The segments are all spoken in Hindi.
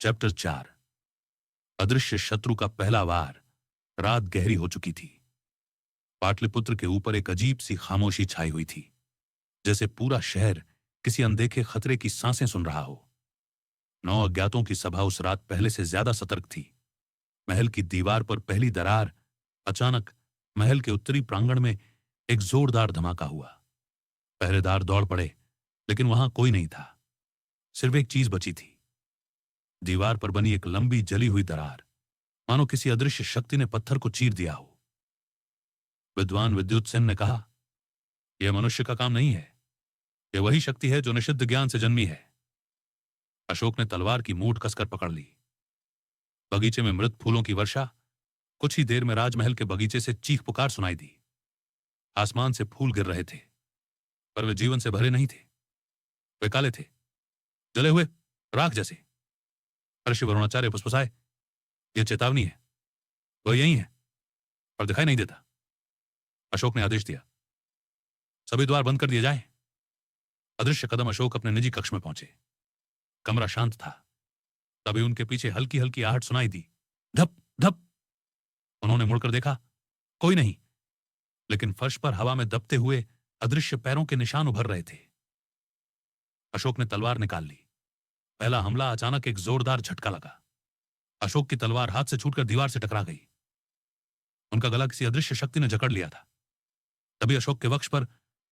चैप्टर 4। अदृश्य शत्रु का पहला वार। रात गहरी हो चुकी थी। पाटलिपुत्र के ऊपर एक अजीब सी खामोशी छाई हुई थी, जैसे पूरा शहर किसी अनदेखे खतरे की सांसें सुन रहा हो। 9 अज्ञातों की सभा उस रात पहले से ज्यादा सतर्क थी। महल की दीवार पर पहली दरार। अचानक महल के उत्तरी प्रांगण में एक जोरदार धमाका हुआ। पहरेदार दौड़ पड़े, लेकिन वहां कोई नहीं था। सिर्फ एक चीज बची थी, दीवार पर बनी एक लंबी जली हुई दरार, मानो किसी अदृश्य शक्ति ने पत्थर को चीर दिया हो। विद्वान विद्युत सेन ने कहा, यह मनुष्य का काम नहीं है, यह वही शक्ति है जो निषिद्ध ज्ञान से जन्मी है। अशोक ने तलवार की मूठ कसकर पकड़ ली। बगीचे में मृत फूलों की वर्षा। कुछ ही देर में राजमहल के बगीचे से चीख पुकार सुनाई दी। आसमान से फूल गिर रहे थे, पर वे जीवन से भरे नहीं थे। वे काले थे, जले हुए राख जैसे। ऋषि वरुणाचार्य फुसफुसाए, यह चेतावनी है, वह यही है, पर दिखाई नहीं देता। अशोक ने आदेश दिया, सभी द्वार बंद कर दिए जाएं। अदृश्य कदम अशोक अपने निजी कक्ष में पहुंचे। कमरा शांत था। तभी उनके पीछे हल्की हल्की आहट सुनाई दी। धप धप। उन्होंने मुड़कर देखा, कोई नहीं, लेकिन फर्श पर हवा में दबते हुए अदृश्य पैरों के निशान उभर रहे थे। अशोक ने तलवार निकाल ली। पहला हमला अचानक एक जोरदार झटका लगा। अशोक की तलवार हाथ से छूटकर दीवार से टकरा गई। उनका गला किसी अदृश्य शक्ति ने जकड़ लिया था। तभी अशोक के वक्ष पर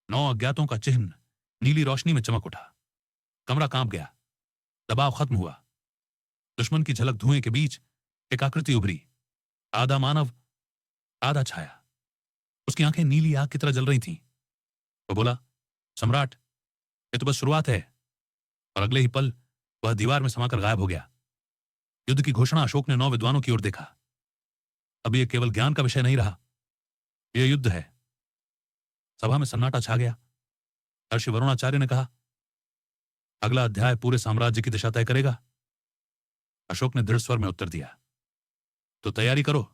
9 अज्ञातों का चिन्ह नीली रोशनी में चमक उठा। कमरा कांप गया। दबाव खत्म हुआ। दुश्मन की झलक धुएं के बीच एक आकृति उभरी, आधा मानव आधा छाया। उसकी आंखें नीली आग की तरह जल रही थीं। वो बोला, सम्राट, ये तो बस शुरुआत है। और अगले ही पल वह दीवार में समाकर गायब हो गया। युद्ध की घोषणा। अशोक ने 9 विद्वानों की ओर देखा। अब यह केवल ज्ञान का विषय नहीं रहा, यह युद्ध है। सभा में सन्नाटा छा गया। ऋषि वरुणाचार्य ने कहा, अगला अध्याय पूरे साम्राज्य की दिशा तय करेगा। अशोक ने दृढ़ स्वर में उत्तर दिया, तो तैयारी करो,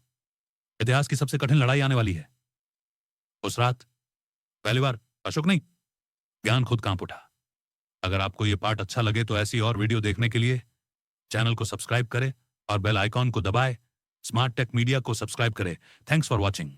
इतिहास की सबसे कठिन लड़ाई आने वाली है। उस रात पहली बार अशोक नहीं, ज्ञान खुद कांप उठा। अगर आपको यह पाठ अच्छा लगे तो ऐसी और वीडियो देखने के लिए चैनल को सब्सक्राइब करें और बेल आइकॉन को दबाएं। स्मार्ट टेक मीडिया को सब्सक्राइब करें। Thanks for watching.